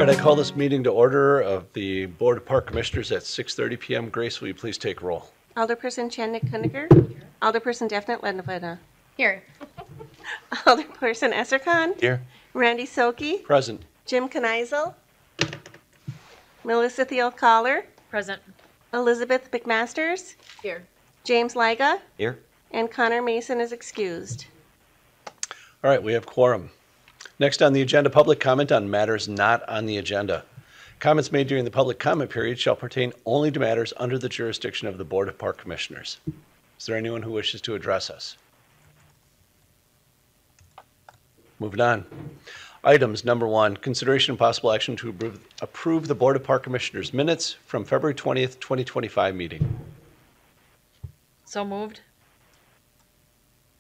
right, I call this meeting to order of the Board of Park Commissioners at 6:30 p.m. Grace, will you please take roll? Alderperson Channick Kundiger. Alderperson Daphne Lendevina. Here. Alderperson Esserkan. Here. Randy Soki. Present. Jim Kneisel. Melissa Thiel Collar. Present. Elizabeth McMasters. Here. James Liga. Here. And Connor Mason is excused. All right, we have quorum. Next on the agenda, public comment on matters not on the agenda. Comments made during the public comment period shall pertain only to matters under the jurisdiction of the Board of Park Commissioners. Is there anyone who wishes to address us? Moving on. Items number 1, consideration and possible action to approve the Board of Park Commissioners minutes from February 20th, 2025 meeting. So moved.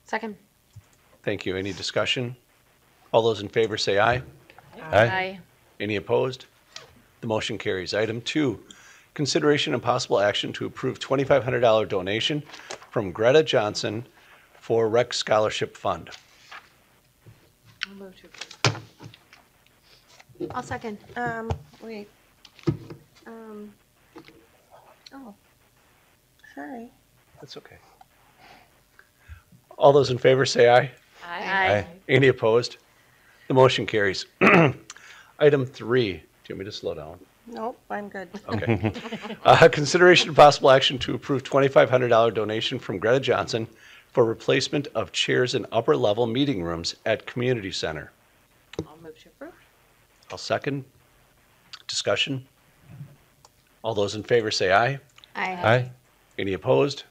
Second. Thank you. Any discussion? All those in favor say aye. Aye. Any opposed? The motion carries. Item 2, consideration and possible action to approve $2,500 donation from Greta Johnson for Rec Scholarship Fund. I'll move to approve. I'll second. Wait. Oh. Sorry. That's okay. All those in favor say aye. Aye. Any opposed? The motion carries. Item 3. Do you want me to slow down? Nope, I'm good. Okay. Consideration and possible action to approve $2,500 donation from Greta Johnson for replacement of chairs in upper level meeting rooms at Community Center. I'll move to approve. I'll second. Discussion? All those in favor say aye. Aye. Any opposed?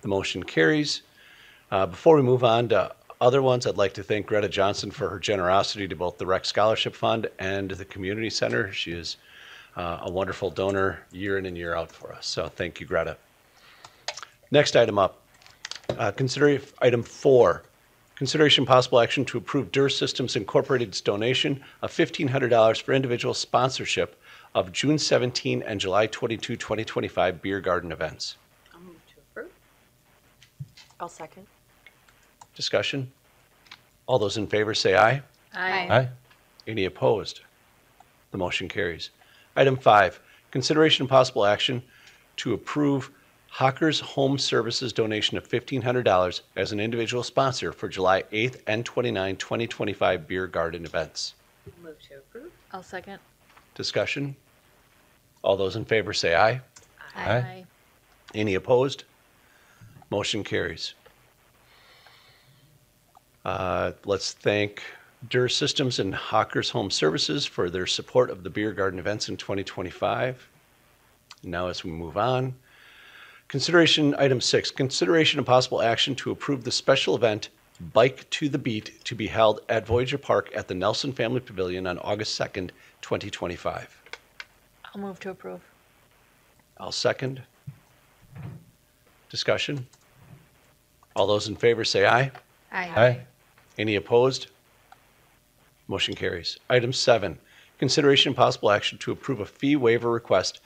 The motion carries. Before we move on to other ones, I'd like to thank Greta Johnson for her generosity to both the Rec Scholarship Fund and the Community Center. She is a wonderful donor year in and year out for us. So thank you, Greta. Next item up, item 4, consideration possible action to approve Durr Systems Incorporated's donation of $1,500 for individual sponsorship of June 17 and July 22, 2025 beer garden events. I'll move to approve. I'll second. Discussion? All those in favor say aye. Aye. Any opposed? The motion carries. Item 5, consideration and possible action to approve Hockers Home Services donation of $1,500 as an individual sponsor for July 8th and 29, 2025 beer garden events. I'll move to approve. I'll second. Discussion? All those in favor say aye. Aye. Any opposed? Motion carries. Let's thank Durr Systems and Hockers Home Services for their support of the beer garden events in 2025. Now as we move on, item 6, consideration and possible action to approve the special event Bike to the Beat to be held at Voyageur Park at the Nelson Family Pavilion on August 2nd, 2025. I'll move to approve. I'll second. Discussion? All those in favor say aye. Aye. Any opposed? Motion carries. Item 7, consideration and possible action to approve a fee waiver request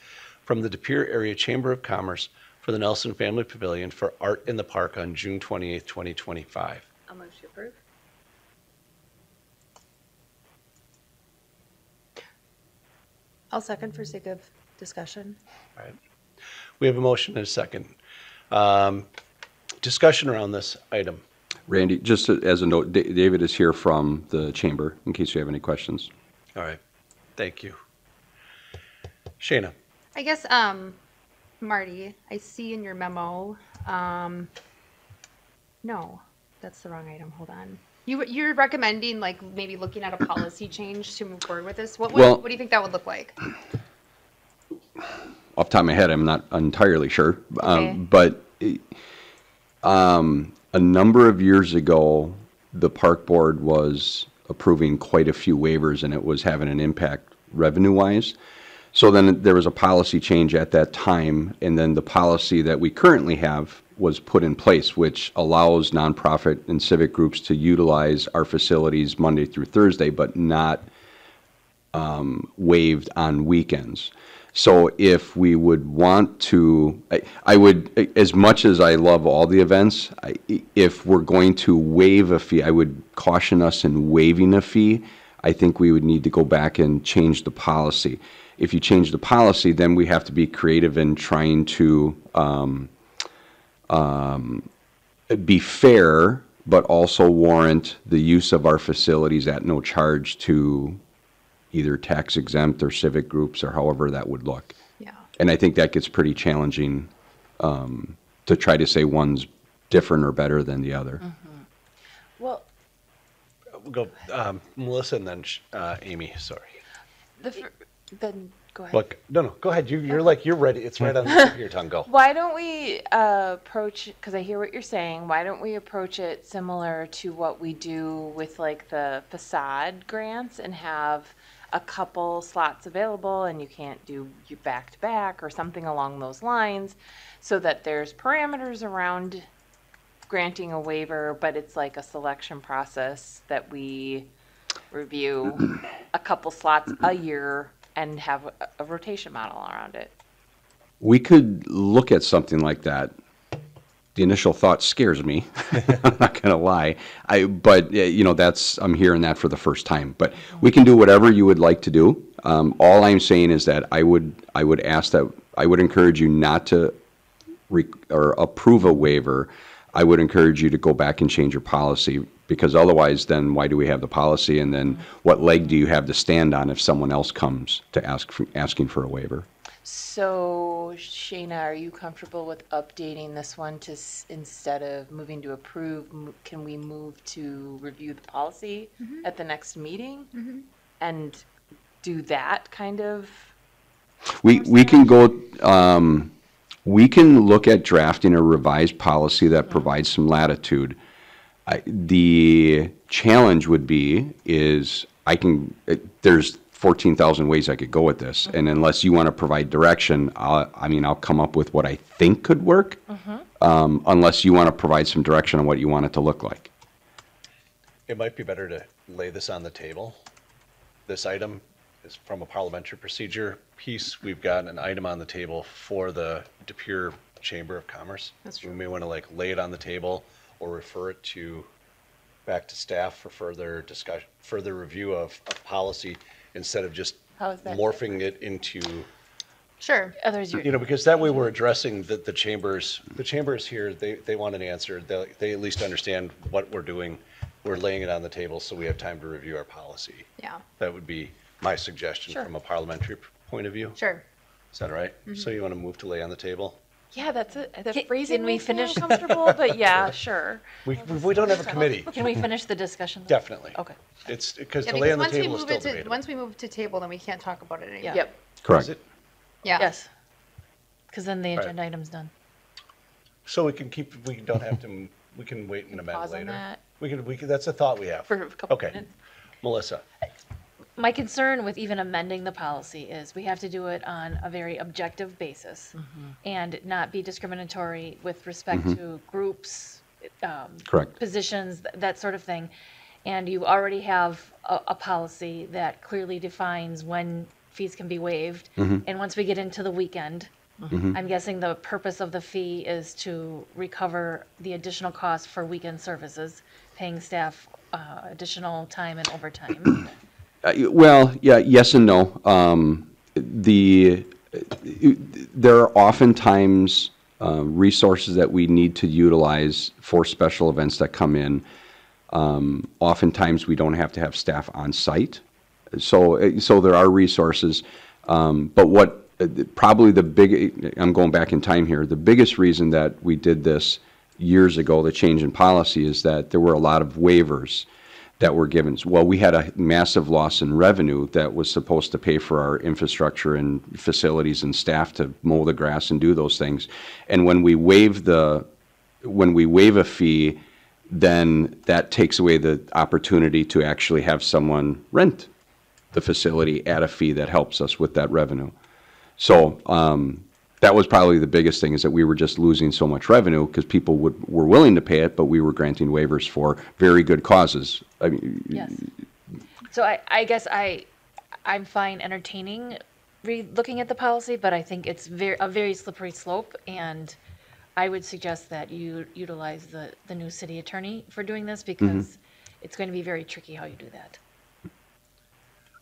from the De Pere Area Chamber of Commerce for the Nelson Family Pavilion for Art in the Park on June 28, 2025. I'll move to approve. I'll second for sake of discussion. All right. We have a motion and a second. Discussion around this item. Randy, just as a note, David is here from the chamber in case you have any questions. All right. Thank you. Shayna. I guess, Marty, I see in your memo, no, that's the wrong item. Hold on. You're recommending like maybe looking at a policy change to move forward with this. What do you think that would look like? Off the top of my head, I'm not entirely sure. Okay. But a number of years ago, the park board was approving quite a few waivers and it was having an impact revenue-wise. So then there was a policy change at that time, and then the policy that we currently have was put in place, which allows nonprofit and civic groups to utilize our facilities Monday through Thursday, but not waived on weekends. So if we would want to, I would, as much as I love all the events, if we're going to waive a fee, I would caution us in waiving a fee I think we would need to go back and change the policy. If you change the policy, then we have to be creative in trying to be fair, but also warrant the use of our facilities at no charge to either tax exempt or civic groups or however that would look. Yeah. And I think that gets pretty challenging to try to say one's different or better than the other. Well, We'll go, Melissa and then Amy, sorry. then go ahead. Look, no, go ahead. You're ready. It's right on the tip of your tongue. Go. Why don't we approach, because I hear what you're saying, why don't we approach it similar to what we do with like the facade grants and have a couple slots available and you can't do you back to back or something along those lines so that there's parameters around granting a waiver, but it's like a selection process that we review a couple slots a year and have a rotation model around it. We could look at something like that. The initial thought scares me. I'm not going to lie. But I'm hearing that for the first time. But we can do whatever you would like to do. All I'm saying is that I would encourage you not to approve a waiver. I would encourage you to go back and change your policy, because otherwise then why do we have the policy, and then what leg do you have to stand on if someone else comes to asking for a waiver? So, Shayna, are you comfortable with updating this one to, instead of moving to approve, can we move to review the policy at the next meeting? And do that kind of? We can go, we can look at drafting a revised policy that provides some latitude. The challenge would be there's 14,000 ways I could go with this, and unless you want to provide direction, I'll come up with what I think could work, unless you want to provide some direction on what you want it to look like. It might be better to lay this on the table. This item is from a parliamentary procedure piece. We've got an item on the table for the De Pere Chamber of Commerce. That's true. We may want to lay it on the table or refer it back to staff for further discussion, further review of policy, instead of just How is that morphing it into, Sure. Others, because that way we're addressing the chambers. The chambers here, they want an answer. They at least understand what we're doing. We're laying it on the table so we have time to review our policy. Yeah. That would be my suggestion from a parliamentary point of view. Sure. Is that all right? So you want to move to lay on the table? yeah, that's it. The Can phrasing we makes me finish? uncomfortable, but yeah, sure. We don't have a committee. Can we finish the discussion? Definitely. Okay. It's because Yeah, to lay because on the once we table is move still it to, debatable. once we move to table, then we can't talk about it anymore. Yeah. Yep. Correct. Is it? Yeah. Yes. Because then the Right. agenda item's done. So we can don't have to, we can wait and amend pause on later. that. We can, that's a thought we have. For a couple Okay. minutes. Melissa, My concern with even amending the policy is we have to do it on a very objective basis and not be discriminatory with respect to groups, Correct. positions, that sort of thing. And you already have a policy that clearly defines when fees can be waived. And once we get into the weekend, I'm guessing the purpose of the fee is to recover the additional costs for weekend services, paying staff additional time and overtime. Well, yeah, yes and no. There are oftentimes resources that we need to utilize for special events that come in. Oftentimes, we don't have to have staff on site. So there are resources. But what probably I'm going back in time here, the biggest reason that we did this years ago, the change in policy, is that there were a lot of waivers that were given. Well, we had a massive loss in revenue that was supposed to pay for our infrastructure and facilities and staff to mow the grass and do those things. And when we waive a fee, then that takes away the opportunity to actually have someone rent the facility at a fee that helps us with that revenue. So that was probably the biggest thing, is that we were just losing so much revenue because people were willing to pay it, but we were granting waivers for very good causes. I mean, Yes. So I guess I'm fine entertaining looking at the policy, but I think it's a very slippery slope, and I would suggest that you utilize the new city attorney for doing this, because it's going to be very tricky how you do that.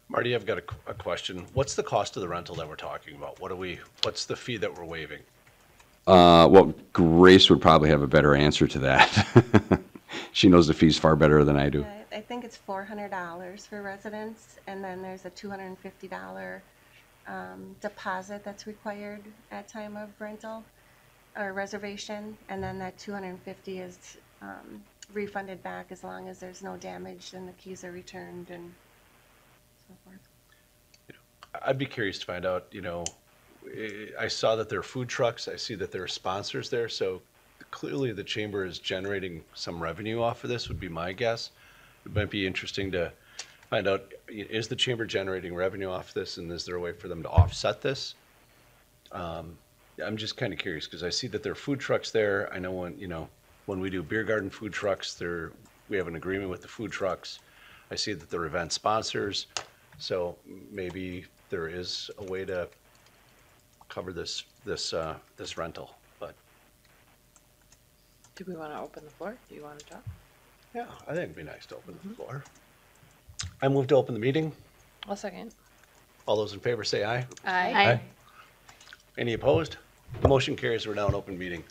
Marty, I've got a question. What's the cost of the rental that we're talking about? What's the fee that we're waiving? Well, Grace would probably have a better answer to that. She knows the fees far better than I do. I think it's $400 for residents, and then there's a $250 deposit that's required at time of rental or reservation, and then that $250 is refunded back as long as there's no damage and the keys are returned and so forth. I'd be curious to find out, I saw that there are food trucks. I see that there are sponsors there. So clearly the chamber is generating some revenue off of this, would be my guess. It might be interesting to find out, is the chamber generating revenue off this, and is there a way for them to offset this? I'm just kind of curious because I see that there are food trucks there. I know when we do beer garden food trucks, we have an agreement with the food trucks. I see that they're event sponsors. So maybe there is a way to cover this rental, but Do we want to open the floor? Do you want to talk? yeah, I think it'd be nice to open the floor. I move to open the meeting. I'll second. All those in favor say aye. Aye. Any opposed? The motion carries. We're now in open meeting.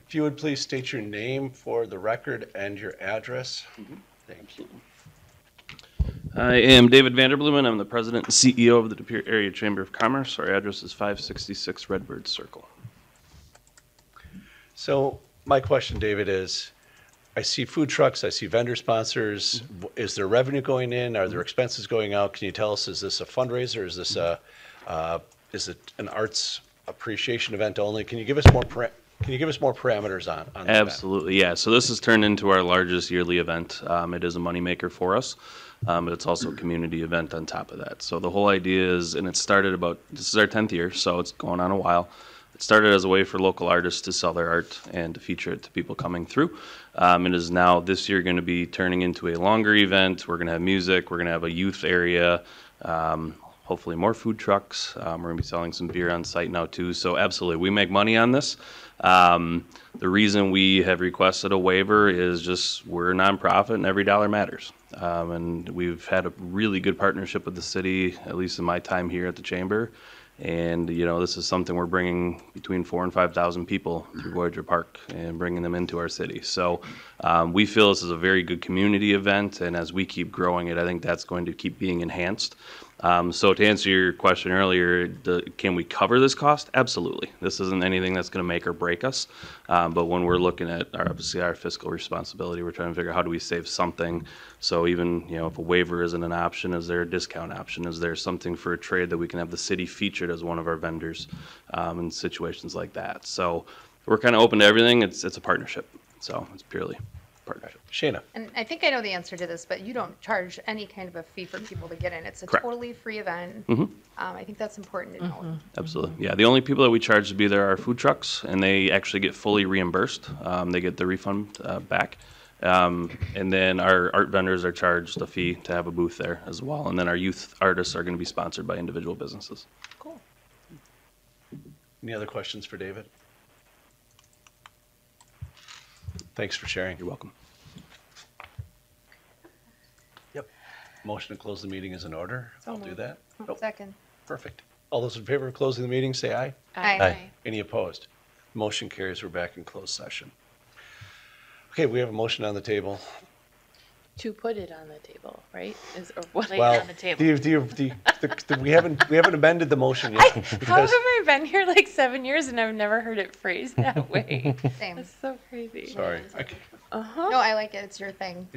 If you would please state your name for the record and your address. Thank you. I am David Vanderbloemen. I'm the president and CEO of the De Pere Area Chamber of Commerce. Our address is 566 Redbird Circle. So my question, David, is I see food trucks, I see vendor sponsors. Is there revenue going in? Are there expenses going out? Can you tell us, is this a fundraiser? Is this is it an arts appreciation event only? Can you give us more parameters on that? Absolutely, yeah. So this has turned into our largest yearly event. It is a moneymaker for us, but it's also a community event on top of that. So the whole idea is, and it started this is our 10th year, so it's going on a while. It started as a way for local artists to sell their art and to feature it to people coming through. It is now this year going to be turning into a longer event. We're going to have music. We're going to have a youth area. Hopefully more food trucks. We're going to be selling some beer on site now too. So absolutely, we make money on this. The reason we have requested a waiver is just we're a nonprofit and every dollar matters. And we've had a really good partnership with the city, at least in my time here at the chamber. And, this is something we're bringing between 4,000 and 5,000 people through Voyageur Park and bringing them into our city. So we feel this is a very good community event, and as we keep growing it, I think that's going to keep being enhanced. So to answer your question earlier, can we cover this cost? Absolutely. This isn't anything that's going to make or break us. But when we're looking at obviously our fiscal responsibility, we're trying to figure out how do we save something. So even, if a waiver isn't an option, is there a discount option? Is there something for a trade that we can have the city featured as one of our vendors in situations like that? So we're kind of open to everything. It's a partnership. So it's purely partnership. Shayna. And I think I know the answer to this, but you don't charge any kind of a fee for people to get in. It's a Correct. totally free event. I think that's important to know. Absolutely. Yeah, the only people that we charge to be there are food trucks, and they actually get fully reimbursed. They get the refund back. And then our art vendors are charged a fee to have a booth there as well. And then our youth artists are going to be sponsored by individual businesses. Cool. Any other questions for David? Thanks for sharing. You're welcome. Yep. Motion to close the meeting is in order. I'll do that. Nope. Second. Perfect. All those in favor of closing the meeting, say aye. Aye. Any opposed? Motion carries. We're back in closed session. Okay, we have a motion on the table. To put it on the table, right? Or what? Lay it on the table. We haven't amended the motion yet. How have because- I been here like 7 years and I've never heard it phrased that way? Same. That's so crazy. Sorry. Uh-huh. No, I like it. It's your thing.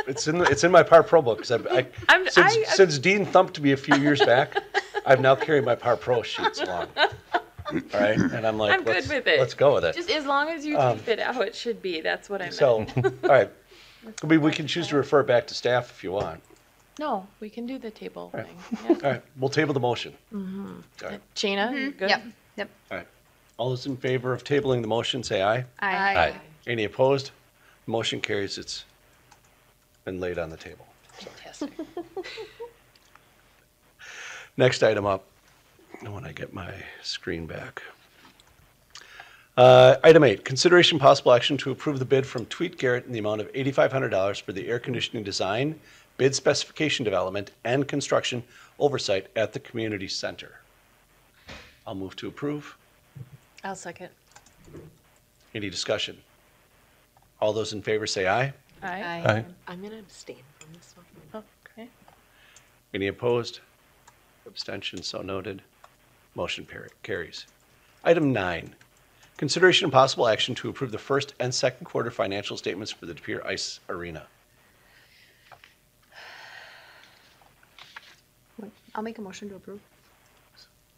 It's in my Par Pro book. Since Dean thumped me a few years back, I've now carried my Par Pro sheets along. All right, and I'm like, I'm good with it. Let's go with it. Just as long as you keep it how it should be. That's what I meant. So, all right, we can choose to refer back to staff if you want. No, we can do the table Right. thing. All right, we'll table the motion. All right. Shayna, you good? Yep. All right. All those in favor of tabling the motion, say aye. Aye. Any opposed? Motion carries. It's been laid on the table. Fantastic. Next item up, when I get my screen back. Item 8, consideration possible action to approve the bid from Tweet Garrett in the amount of $8,500 for the air conditioning design, bid specification development and construction oversight at the community center. I'll move to approve. I'll second. Any discussion? All those in favor say aye. Aye. I'm gonna abstain from this one. Okay. Any opposed? Abstention, so noted. Motion carries. Item 9, consideration and possible action to approve the first and second quarter financial statements for the De Pere Ice Arena. I'll make a motion to approve.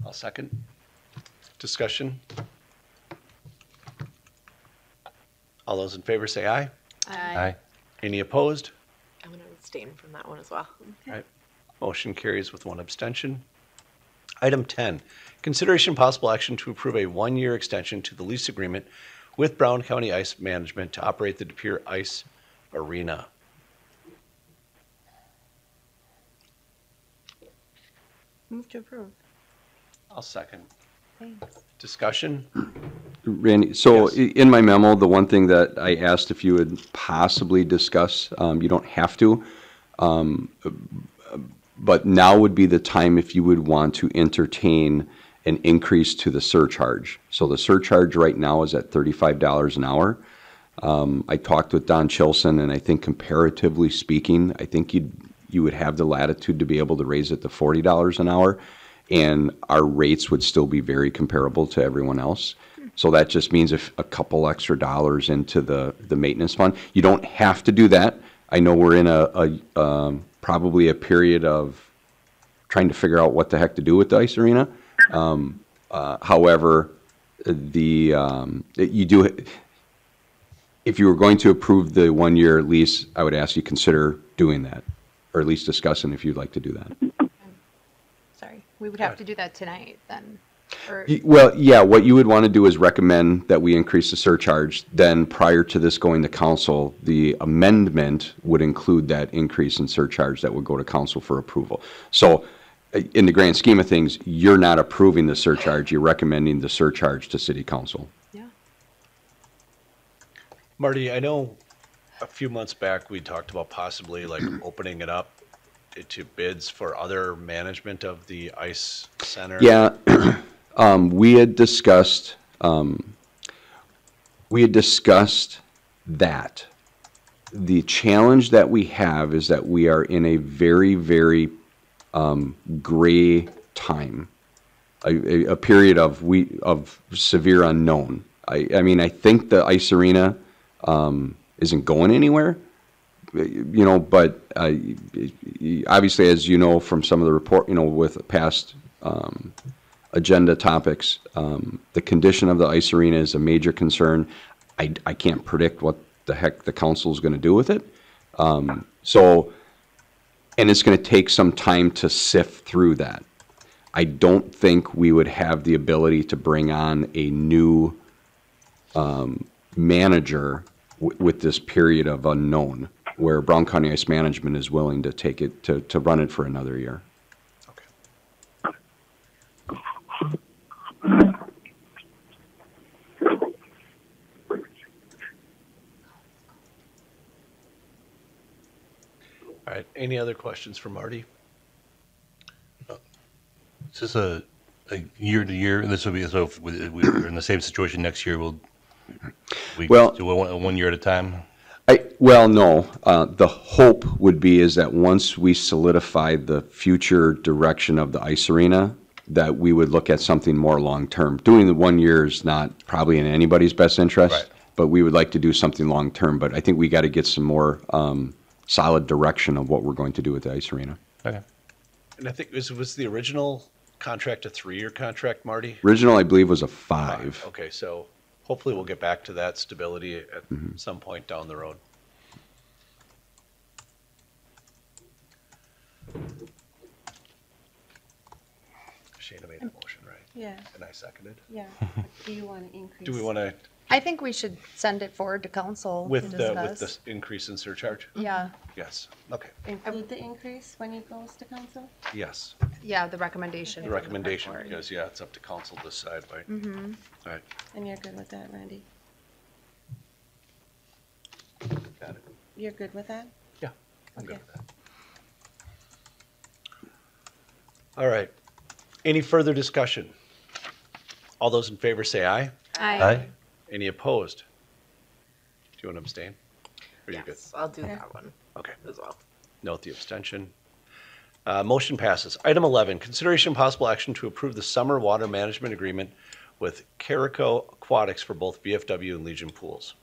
I'll second. Discussion? All those in favor say aye. Aye. Any opposed? I'm gonna abstain from that one as well. All right. Motion carries with one abstention. Item 10, consideration and possible action to approve a one-year extension to the lease agreement with Brown County Ice Management to operate the De Pere Ice Arena. Move to approve. I'll second. Thanks. Discussion? Randy, so Yes. in my memo, the one thing that I asked if you would possibly discuss, you don't have to, but now would be the time if you would want to entertain an increase to the surcharge. So the surcharge right now is at $35 an hour. I talked with Don Chilson, and I think comparatively speaking, I think you would have the latitude to be able to raise it to $40 an hour, and our rates would still be very comparable to everyone else. So that just means if a couple extra dollars into the maintenance fund. You don't have to do that. I know we're in a probably a period of trying to figure out what the heck to do with the ice arena. However, you do, if you were going to approve the one-year lease, I would ask you consider doing that, or at least discussing if you'd like to do that. Sorry, we would have to do that tonight then. Or, Well, yeah, what you would want to do is recommend that we increase the surcharge. Then prior to this going to council, the amendment would include that increase in surcharge that would go to council for approval. So in the grand scheme of things, you're not approving the surcharge, you're recommending the surcharge to city council. yeah. Marty, I know a few months back we talked about possibly like opening it up to bids for other management of the ice center. Yeah, we had discussed that. The challenge that we have is that we are in a very, very gray time, a period of severe unknown. I mean, I think the ice arena isn't going anywhere, but obviously, as you know from some of the report, with past agenda topics, the condition of the ice arena is a major concern. I can't predict what the heck the council is going to do with it. And it's going to take some time to sift through that. I don't think we would have the ability to bring on a new manager with this period of unknown, where Brown County Ice Management is willing to take it, to run it for another year. All right, any other questions for Marty? Is this a year to year, and this will be, so if we're in the same situation next year, we Well- do one year at a time? No. The hope would be is that once we solidify the future direction of the ice arena, that we would look at something more long-term. Doing the 1 year is not probably in anybody's best interest, Right. but we would like to do something long-term. But I think we got to get some more solid direction of what we're going to do with the ice arena. Okay. And I think was the original contract a 3-year contract, Marty? Original, I believe, was a 5. Okay, so hopefully we'll get back to that stability at some point down the road. Shayna made the motion, right? Yeah, And I seconded. yeah. Do you want to increase? Do we want to, I think we should send it forward to council to with discuss. this increase in surcharge? Yeah, Yes, okay, Include the increase when it goes to council? yes. yeah, the recommendation. The from recommendation, park board. because, yeah, it's up to council to decide, right? All right, And you're good with that, Randy? got it. You're good with that? Yeah, I'm good Okay. with that. All right. Any further discussion? All those in favor say aye. Aye. Any opposed? Do you want to abstain? Or you good? Yes, I'll do that one Okay. as well. Note the abstention. Motion passes. Item 11, consideration and possible action to approve the summer water management agreement with Carrico Aquatics for both VFW and Legion pools.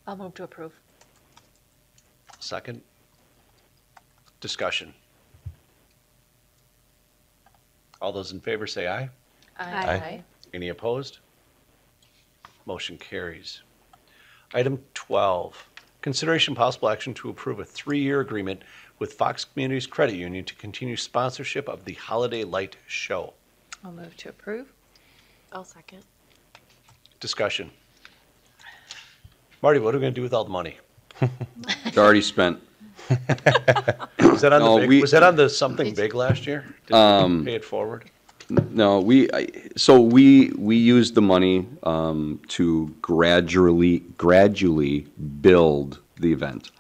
I'll move to approve. Second. Discussion. All those in favor say aye. Aye. Any opposed? Motion carries. Item 12, consideration and possible action to approve a 3-year agreement with Fox Communities Credit Union to continue sponsorship of the Holiday Light Show. I'll move to approve. I'll second. Discussion. Marty, what are we going to do with all the money? It's already spent. Was that on No, the big, we- was that on the something big last year? Did we pay it forward? No, we used the money to gradually build the event.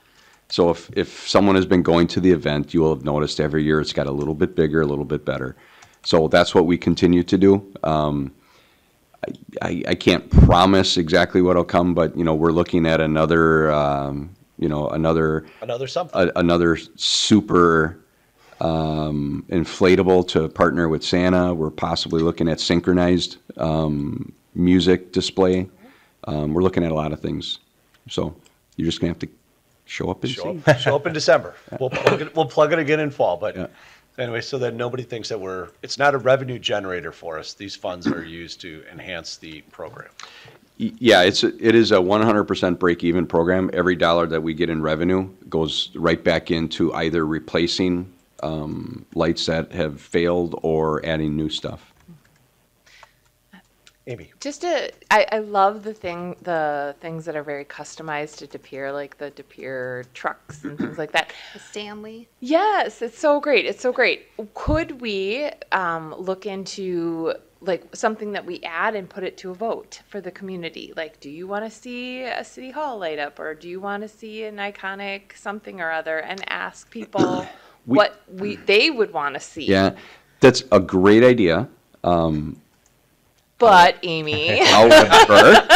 So if someone has been going to the event, you will have noticed every year it's got a little bit bigger, a little bit better. So that's what we continue to do. I can't promise exactly what'll come, but we're looking at another Another something. another super inflatable to partner with Santa. We're possibly looking at synchronized music display. We're looking at a lot of things. So you're just gonna have to show up and see. Show up in December. We'll plug it again in fall, but Yeah. anyway, so that nobody thinks that it's not a revenue generator for us. These funds are used to enhance the program. Yeah, it is a 100% break-even program. Every dollar that we get in revenue goes right back into either replacing lights that have failed or adding new stuff. Amy. I love the things that are very customized to DePere, like the DePere trucks and things like that. The Stanley. Yes, it's so great. It's so great. Could we look into like something that we add and put it to a vote for the community? Like, do you want to see a city hall light up, or do you want to see an iconic something or other, and ask people what they would want to see? Yeah, that's a great idea. But Amy, However,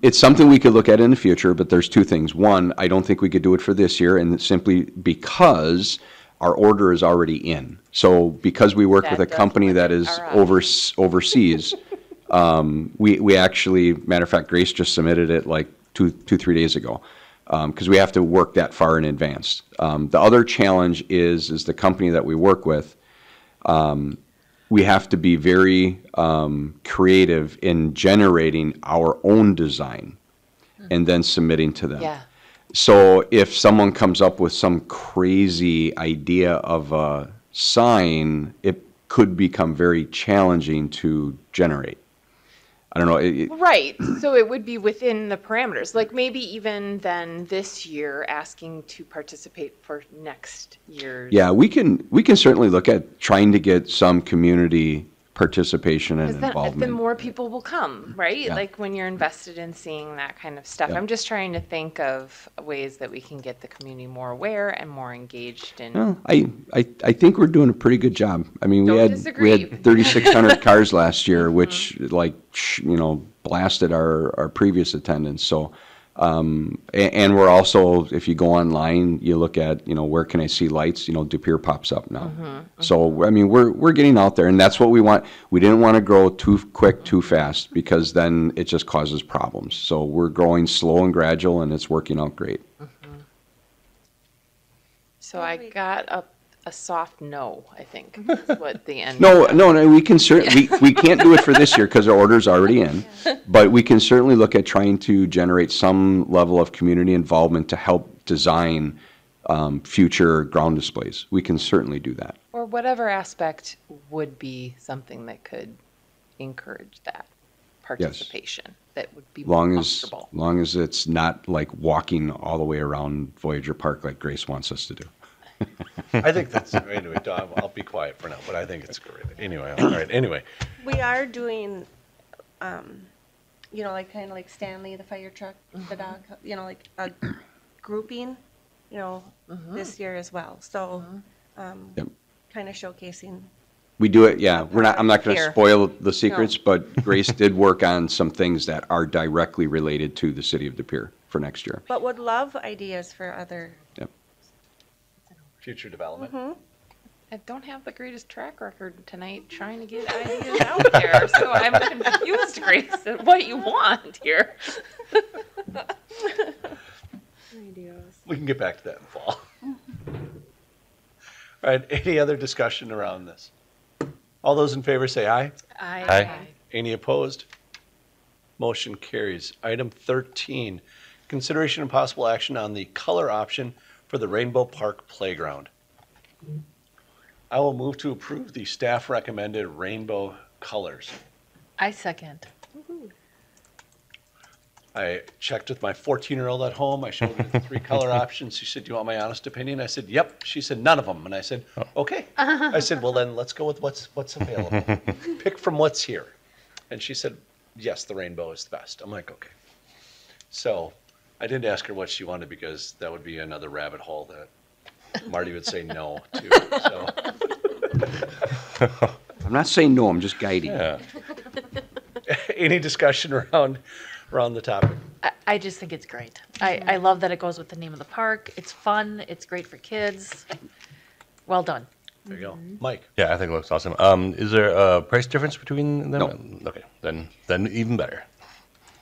it's something we could look at in the future, but there's two things. One, I don't think we could do it for this year, and it's simply because our order is already in. So because we work with a That does company that limit is our overseas, we actually, matter of fact, Grace just submitted it like 3 days ago, because we have to work that far in advance. The other challenge is the company that we work with. We have to be very creative in generating our own design and then submitting to them. yeah. So if someone comes up with some crazy idea of a sign, it could become very challenging to generate. I don't know. Right. So it would be within the parameters. Like maybe even then this year asking to participate for next year's. Yeah, we can certainly look at trying to get some community participation and Because then involvement. more people will come, right? Yeah. Like when you're invested in seeing that kind of stuff. Yeah. I'm just trying to think of ways that we can get the community more aware and more engaged in. Well, I think we're doing a pretty good job. I mean, we Don't had disagree. 3,600 cars last year, which blasted our previous attendance. So, and we're also, if you go online, you look at where can I see lights? DePere pops up now. So I mean, we're getting out there, and that's what we want. We didn't want to grow too quick, too fast, because then it just causes problems. So we're growing slow and gradual, and it's working out great. So I got a soft no, I think, is what the end. No, we can certainly, we can't do it for this year because our order's already in, but we can certainly look at trying to generate some level of community involvement to help design future ground displays. We can certainly do that. Or whatever aspect would be something that could encourage that participation. That would be more comfortable. Long as it's not like walking all the way around Voyageur Park like Grace wants us to do. I think that's, anyway, I'll be quiet for now, but I think it's great. Anyway, all right, anyway. We are doing, like kind of like Stanley, the fire truck, the dog, like a grouping this year as well. So, Yep. kind of showcasing. We do it, yeah. I'm not going to Here. spoil the secrets, but Grace did work on some things that are directly related to the city of De Pere for next year. But would love ideas for other. Yep. Future development. I don't have the greatest track record tonight trying to get ideas out there, so I'm confused, Grace, at what you want here. We can get back to that in the fall. All right, any other discussion around this? All those in favor say aye. Aye. Any opposed? Motion carries. Item 13, consideration and possible action on the color option for the Rainbow Park Playground. I will move to approve the staff recommended rainbow colors. I second. I checked with my 14-year-old at home. I showed her the 3 color options. She said, "Do you want my honest opinion?" I said, "Yep." She said, "None of them." And I said, "Okay." I said, "Well, then let's go with what's available. Pick from what's here." And she said, "Yes, the rainbow is the best." I'm like, "Okay." So I didn't ask her what she wanted because that would be another rabbit hole that Marty would say no to. So I'm not saying no, I'm just guiding. Yeah. any discussion around the topic? I just think it's great. I love that it goes with the name of the park. It's fun. It's great for kids. Well done. There you go. Mike? Yeah, I think it looks awesome. Is there a price difference between them? No. Okay, then even better.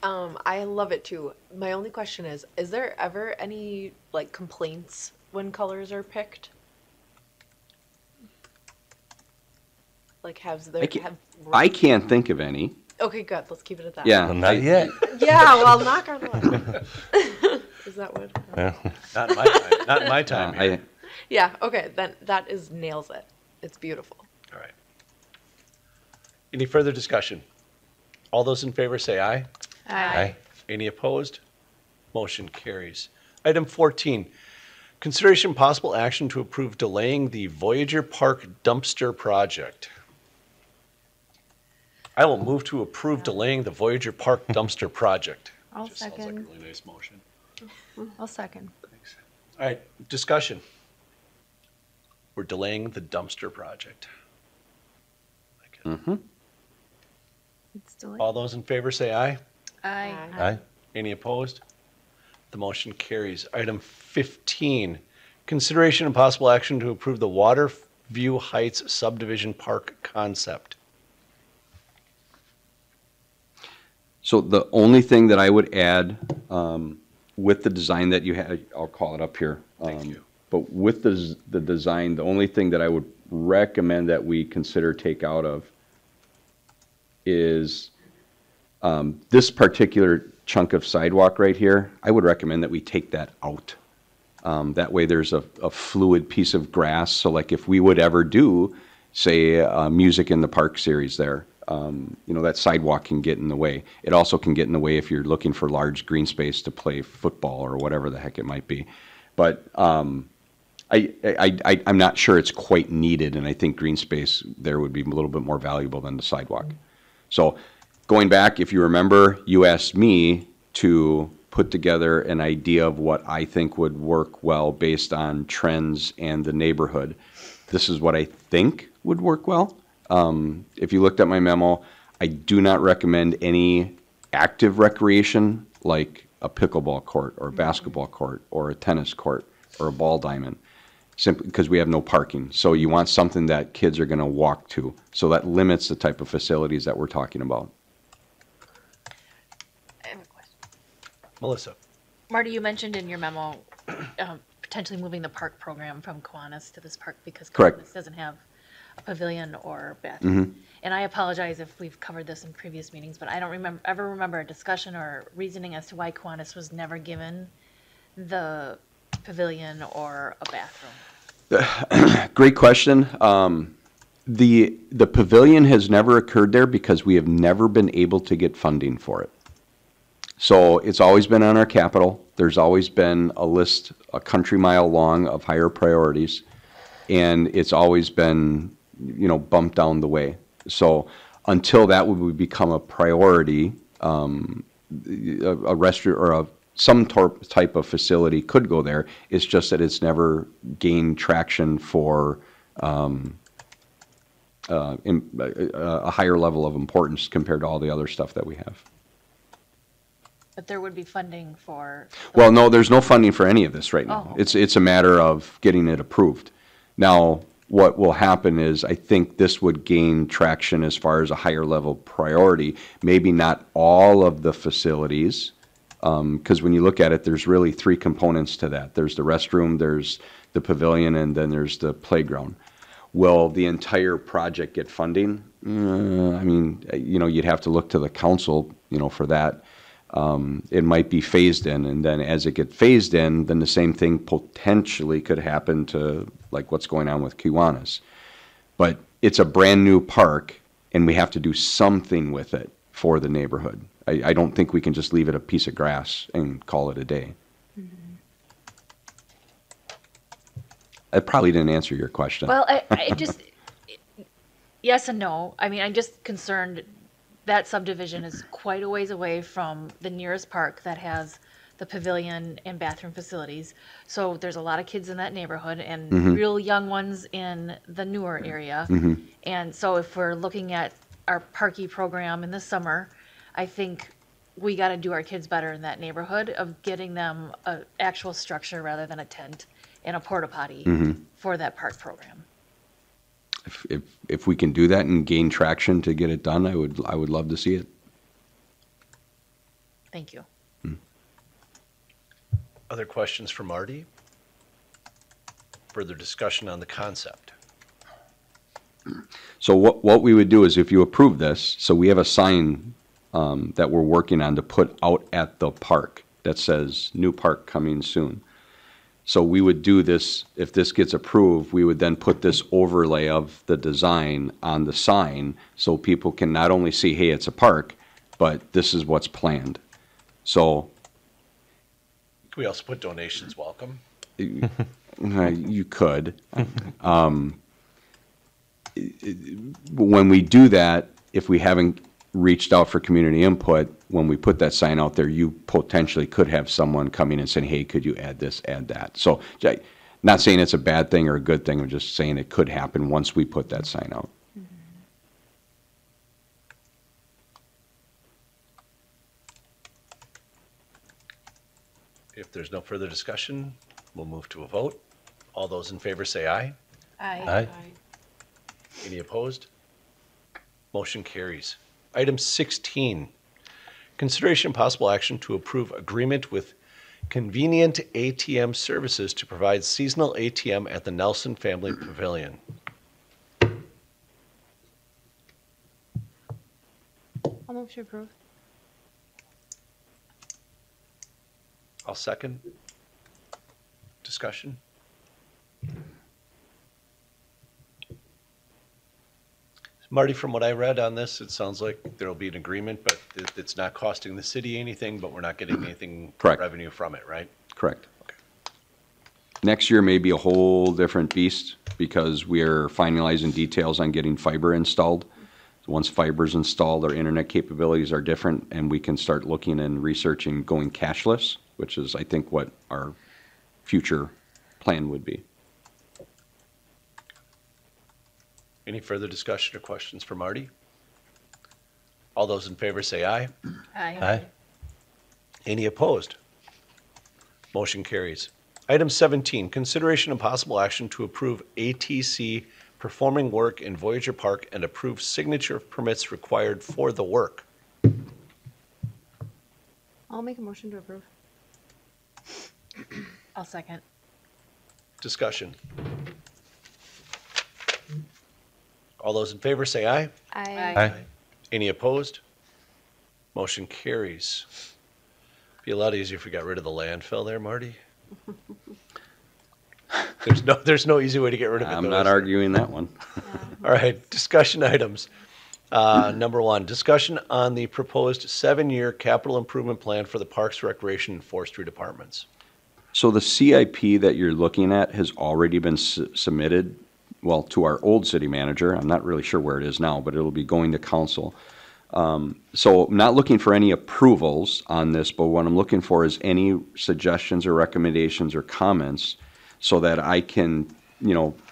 I love it too. My only question is there ever any like complaints when colors are picked? Like I can't think of any. Okay, good. Let's keep it at that. Yeah. Well, not yet. Yeah, well, knock on wood. Is that wood? Yeah. Not in my time. Not in my time here. Yeah, okay, then that nails it. It's beautiful. All right. Any further discussion? All those in favor say aye. Aye. Any opposed? Motion carries. Item 14, consideration possible action to approve delaying the Voyageur Park dumpster project. I will move to approve delaying the Voyageur Park dumpster project. I'll Just sounds like a second. really nice motion. I'll second. Thanks. All right, discussion. We're delaying the dumpster project. Like it. Mm-hmm. It's still All those in favor say aye. I Aye. Any opposed? The motion carries. Item 15, consideration and possible action to approve the Waterview Heights Subdivision Park concept. So the only thing that I would add with the design that you had, I'll call it up here. Thank you. But with the design, the only thing that I would recommend that we consider take out of is this particular chunk of sidewalk right here. I would recommend that we take that out. That way there's a fluid piece of grass. So like if we would ever do, say, a Music in the Park series there, that sidewalk can get in the way. It also can get in the way if you're looking for large green space to play football or whatever the heck it might be. But I'm not sure it's quite needed, and I think green space there would be a little bit more valuable than the sidewalk. So going back, if you remember, you asked me to put together an idea of what I think would work well based on trends and the neighborhood. This is what I think would work well. If you looked at my memo, I do not recommend any active recreation like a pickleball court or a basketball court or a tennis court or a ball diamond, simply because we have no parking. So you want something that kids are going to walk to. So that limits the type of facilities that we're talking about. I have a question. Melissa? Marty, you mentioned in your memo potentially moving the park program from Kiwanis to this park because Correct. Kiwanis doesn't have a pavilion or bathroom. Mm-hmm. And I apologize if we've covered this in previous meetings, but I don't ever remember a discussion or reasoning as to why Kiwanis was never given the pavilion or a bathroom. Great question. The pavilion has never occurred there because we have never been able to get funding for it. So it's always been on our capital. There's always been a list a country mile long of higher priorities, and it's always been, bumped down the way. So until that would become a priority, a restaurant or some type of facility could go there. It's just that it's never gained traction for a higher level of importance compared to all the other stuff that we have. But there would be funding for. Well, no, there's no funding for any of this right now. Oh. It's a matter of getting it approved. Now, what will happen is I think this would gain traction as far as a higher level priority. Maybe not all of the facilities, because when you look at it, there's really three components to that. There's the restroom, there's the pavilion, and then there's the playground. Will the entire project get funding? I mean, you'd have to look to the council, for that. It might be phased in, and then as it gets phased in, then the same thing potentially could happen to like what's going on with Kiwanis. But it's a brand new park, and we have to do something with it for the neighborhood. I don't think we can just leave it a piece of grass and call it a day. I probably didn't answer your question. Well, I just, yes and no. I mean, I'm just concerned that subdivision is quite a ways away from the nearest park that has the pavilion and bathroom facilities. So there's a lot of kids in that neighborhood and real young ones in the newer area. And so if we're looking at our parky program in the summer, I think we got to do our kids better in that neighborhood of getting them an actual structure rather than a tent and a porta potty for that park program. If we can do that and gain traction to get it done, I would love to see it. Thank you. Other questions for Marty? Further discussion on the concept? So what we would do is if you approve this, so we have a sign that we're working on to put out at the park that says new park coming soon. So we would do this, if this gets approved, we would then put this overlay of the design on the sign so people can not only see, hey, it's a park, but this is what's planned. So Can we also put donations welcome? you could. When we do that, if we haven't reached out for community input, when we put that sign out there, you potentially could have someone coming and saying, hey, could you add this, add that? So not saying it's a bad thing or a good thing, I'm just saying it could happen once we put that sign out. If there's no further discussion, we'll move to a vote. All those in favor say aye. Aye. Any opposed? Motion carries. Item 16, consideration and possible action to approve agreement with Convenient ATM Services to provide seasonal ATM at the Nelson Family Pavilion. I'll move to approve. I'll second. Discussion? Marty, from what I read on this, it sounds like there'll be an agreement, but it's not costing the city anything, but we're not getting anything Correct. revenue from it, right? Correct. Okay. Next year may be a whole different beast because we're finalizing details on getting fiber installed. Once fiber's installed, our internet capabilities are different, and we can start looking and researching going cashless, which is, I think, what our future plan would be. Any further discussion or questions for Marty? All those in favor say aye. Aye. Any opposed? Motion carries. Item 17, consideration and possible action to approve ATC performing work in Voyageur Park and approve signature of permits required for the work. I'll make a motion to approve. I'll second. Discussion. All those in favor say aye. Aye. Any opposed? Motion carries. Be a lot easier if we got rid of the landfill there, Marty. There's no easy way to get rid of it. I'm though, not is there? arguing that one. All right, discussion items. Number one, discussion on the proposed 7-year capital improvement plan for the Parks, Recreation, and Forestry departments. So the CIP that you're looking at has already been submitted, well, to our old city manager. I'm not really sure where it is now, but it'll be going to council. So I'm not looking for any approvals on this, but what I'm looking for is any suggestions or recommendations or comments so that I can,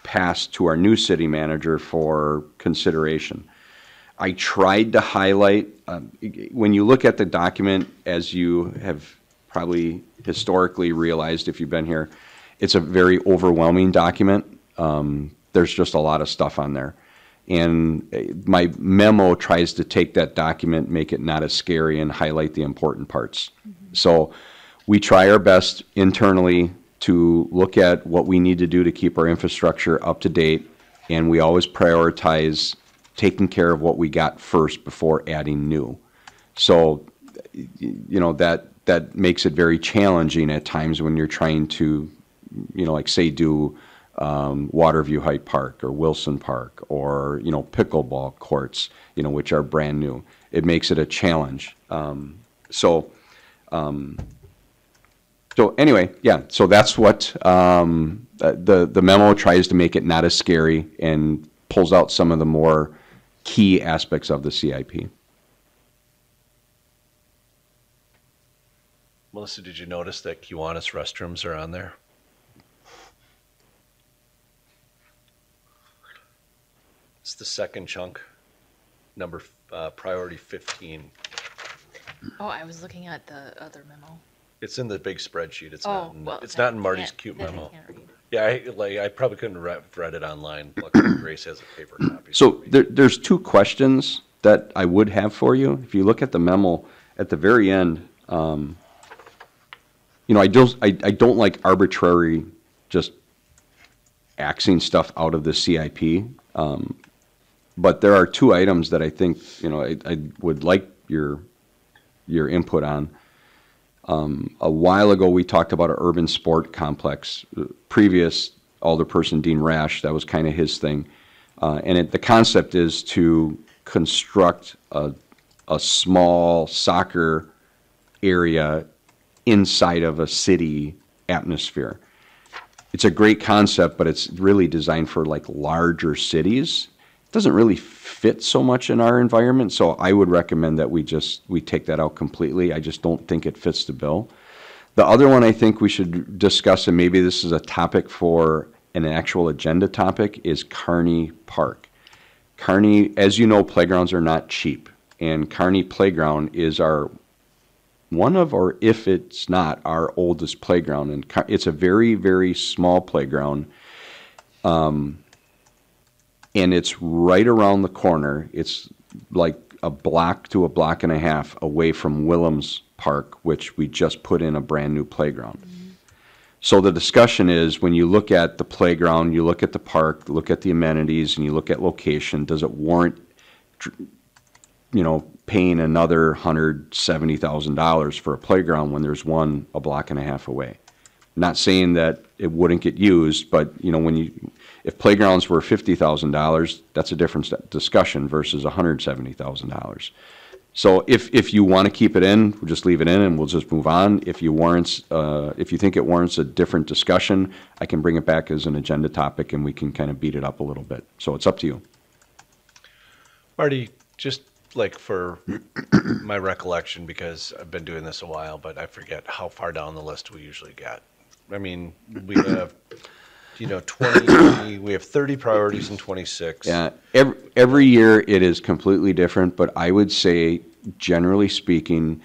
pass to our new city manager for consideration. I tried to highlight, when you look at the document, as you have probably historically realized if you've been here, it's a very overwhelming document. There's just a lot of stuff on there. And my memo tries to take that document, make it not as scary, and highlight the important parts. So we try our best internally to look at what we need to do to keep our infrastructure up to date, and we always prioritize taking care of what we got first before adding new. So, that makes it very challenging at times when you're trying to, like say do Waterview Height Park or Wilson Park or, pickleball courts, which are brand new. It makes it a challenge. So anyway, yeah, so that's what the memo tries to make it not as scary and pulls out some of the more key aspects of the CIP. Melissa, did you notice that Kiwanis restrooms are on there? It's the second chunk, priority 15. Oh, I was looking at the other memo. It's in the big spreadsheet. It's Oh, not. well, It's then not in I Marty's can't- cute then I memo. can't read. Yeah, I probably couldn't have read it online. Luckily, Grace has a paper copy. So there's two questions that I would have for you. If you look at the memo at the very end, I don't like arbitrary just axing stuff out of the CIP. But there are two items that I think, I would like your input on. A while ago, we talked about an urban sport complex. Previous alderperson Dean Rash, that was kind of his thing. And the concept is to construct a small soccer area inside of a city atmosphere. It's a great concept, but it's really designed for like larger cities. It doesn't really fit so much in our environment, so I would recommend that we take that out completely. I just don't think it fits the bill. The other one I think we should discuss, and maybe this is a topic for an actual agenda topic, is Kearney Park. Kearney, as you know, playgrounds are not cheap, and Kearney Playground is if it's not, our oldest playground, and it's a very, very small playground. And it's right around the corner. It's like a block to a block and a half away from Willems Park, which we just put in a brand new playground. So the discussion is, when you look at the playground, you look at the park, look at the amenities, and you look at location, does it warrant, paying another $170,000 for a playground when there's one a block and a half away? Not saying that it wouldn't get used, but if playgrounds were $50,000, that's a different discussion versus $170,000. So if you want to keep it in, we'll just leave it in and we'll just move on. If you think it warrants a different discussion, I can bring it back as an agenda topic and we can kind of beat it up a little bit. So it's up to you. Marty, just like for my recollection, because I've been doing this a while, but I forget how far down the list we usually get. I mean, we have, 20, we have 30 priorities in 26. Yeah, every year it is completely different, but I would say, generally speaking,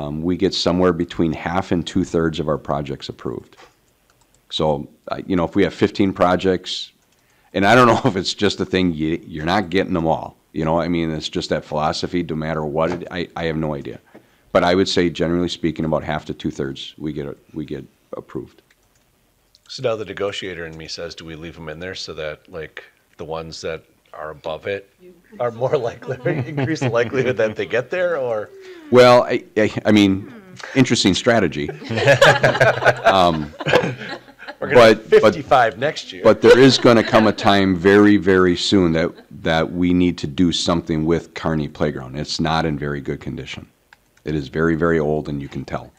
we get somewhere between half and 2/3 of our projects approved. So, if we have 15 projects, and I don't know if it's just a thing, you're not getting them all. It's just that philosophy, no matter what, I have no idea. But I would say, generally speaking, about half to 2/3 we get approved. So now the negotiator in me says, do we leave them in there so that, like, the ones that are above it are more likely, increase the likelihood that they get there, or? Well, I mean, interesting strategy. We're going to have 55 next year. But there is going to come a time very, very soon that we need to do something with Kearney Playground. It's not in very good condition. It is very, very old, and you can tell.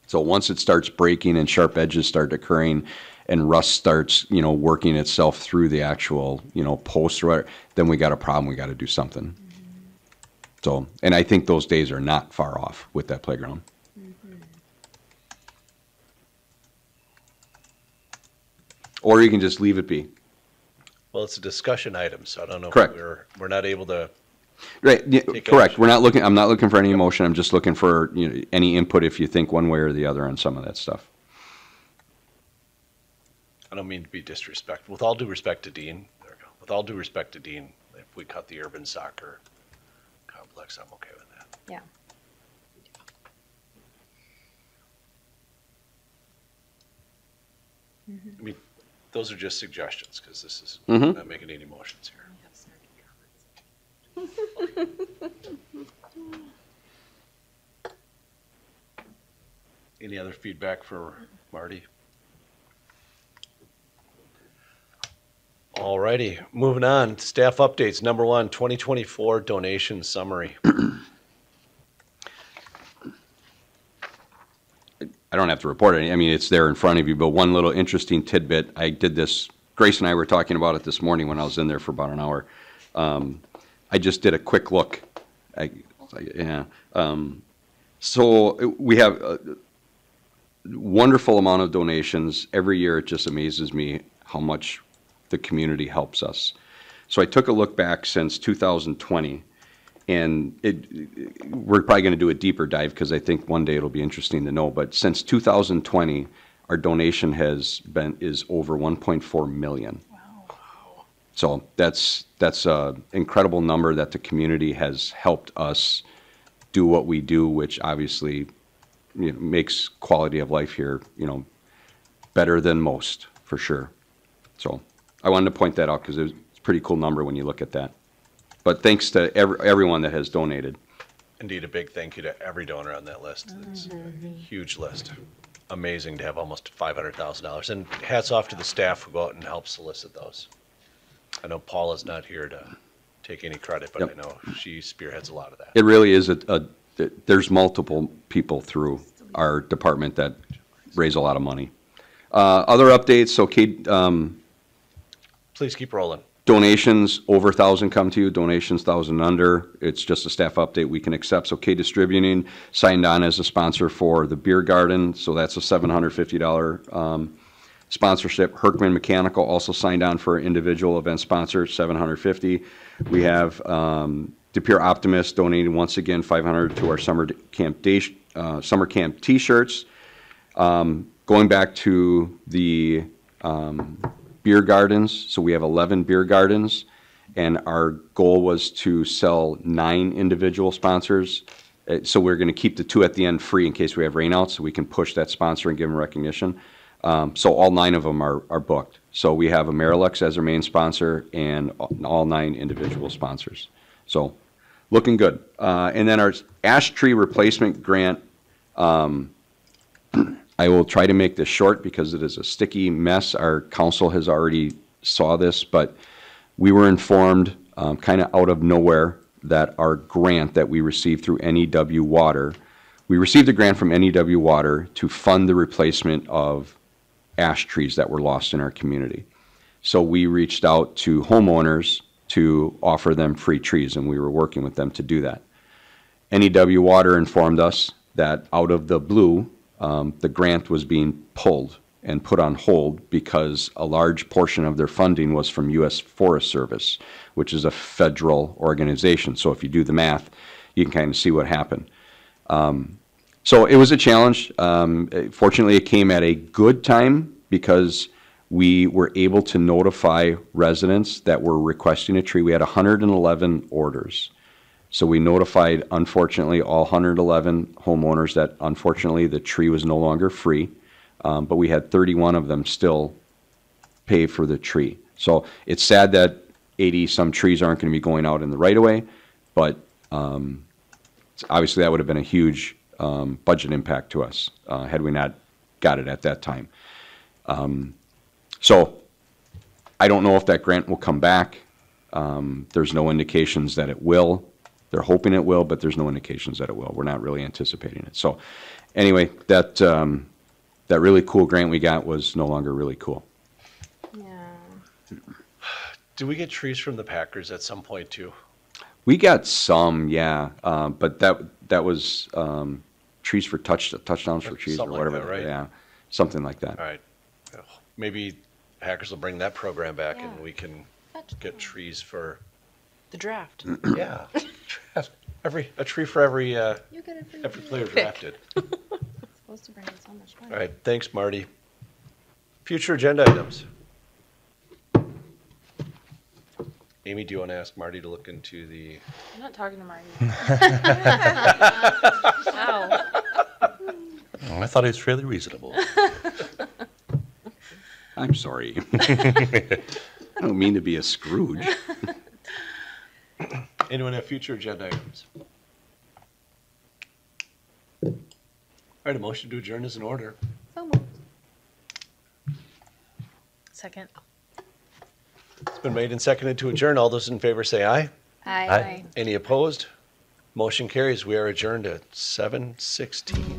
So once it starts breaking and sharp edges start occurring and rust starts, working itself through the actual, post, then we got a problem. We got to do something. So, and I think those days are not far off with that playground. Or you can just leave it be. Well, it's a discussion item, so I don't know Correct. if we're not able to. Right, yeah, Take correct. action. I'm not looking for any emotion. I'm just looking for, any input if you think one way or the other on some of that stuff. I don't mean to be disrespectful. With all due respect to Dean, there we go. With all due respect to Dean, if we cut the urban soccer complex, I'm okay with that. Yeah. I mean, those are just suggestions, because this is Mhm. not making any motions here. Any other feedback for Marty? All righty, moving on. Staff updates. Number one, 2024 donation summary. I don't have to report it. I mean, it's there in front of you, but one little interesting tidbit. I did this, Grace and I were talking about it this morning when I was in there for about an hour. I just did a quick look. So we have a wonderful amount of donations. Every year, it just amazes me how much the community helps us. So I took a look back since 2020, and we're probably going to do a deeper dive because I think one day it'll be interesting to know. But since 2020, our donation is over 1.4 million. Wow. So that's an incredible number that the community has helped us do what we do, which obviously makes quality of life here, better than most, for sure. So I wanted to point that out because it's a pretty cool number when you look at that. But thanks to everyone that has donated. Indeed, a big thank you to every donor on that list. It's a huge list. Amazing to have almost $500,000. And hats off to the staff who go out and help solicit those. I know Paula's not here to take any credit, but Yep. I know she spearheads a lot of that. It really is there's multiple people through our department that raise a lot of money. Other updates, okay, Please keep rolling. donations over 1,000 come to you, donations 1,000 under, it's just a staff update we can accept. So K Distributing signed on as a sponsor for the beer garden, so that's a $750 sponsorship. Hurckman Mechanical also signed on for individual event sponsor, $750. We have Optimist donating once again $500 to our summer camp T-shirts. Going back to the beer gardens, so we have 11 beer gardens, and our goal was to sell 9 individual sponsors. So we're going to keep the 2 at the end free in case we have rainouts, so we can push that sponsor and give them recognition. So all 9 of them are booked. So we have Amerilux as our main sponsor and all 9 individual sponsors. So looking good. And then our ash tree replacement grant, I will try to make this short because it is a sticky mess. Our council has already saw this, but we were informed kind of out of nowhere that our grant that we received through NEW Water, we received a grant from NEW Water to fund the replacement of ash trees that were lost in our community. So we reached out to homeowners to offer them free trees, and we were working with them to do that. NEW Water informed us that out of the blue, the grant was being pulled and put on hold because a large portion of their funding was from U.S. Forest Service, which is a federal organization. So if you do the math, you can kind of see what happened. So it was a challenge. Fortunately, it came at a good time because we were able to notify residents that were requesting a tree. We had 111 orders. So we notified, unfortunately, all 111 homeowners that, unfortunately, the tree was no longer free, but we had 31 of them still pay for the tree. So it's sad that 80-some trees aren't going to be going out in the right-of-way, but obviously that would have been a huge budget impact to us had we not got it at that time. So I don't know if that grant will come back. There's no indications that it will. They're hoping it will, but there's no indications that it will. We're not really anticipating it. So anyway, that really cool grant we got was no longer really cool. Yeah. Do we get trees from the Packers at some point too? We got some, yeah, but that was trees for touchdowns for trees or Something like whatever. that, right? Yeah, something like that. All right. Maybe Hackers will bring that program back and Yeah. we can get trees for, The draft. yeah. A tree for every player drafted. Supposed to bring in so much money. All right, thanks, Marty. Future agenda items. Amy, do you want to ask Marty to look into the, I'm not talking to Marty. Wow. I thought it was fairly reasonable. I'm sorry. I don't mean to be a Scrooge. anyone have future agenda items? All right, a motion to adjourn is in order. So moved. Second. It's been made and seconded to adjourn. All those in favor say aye. Aye. Any opposed? Motion carries. We are adjourned at 7:16.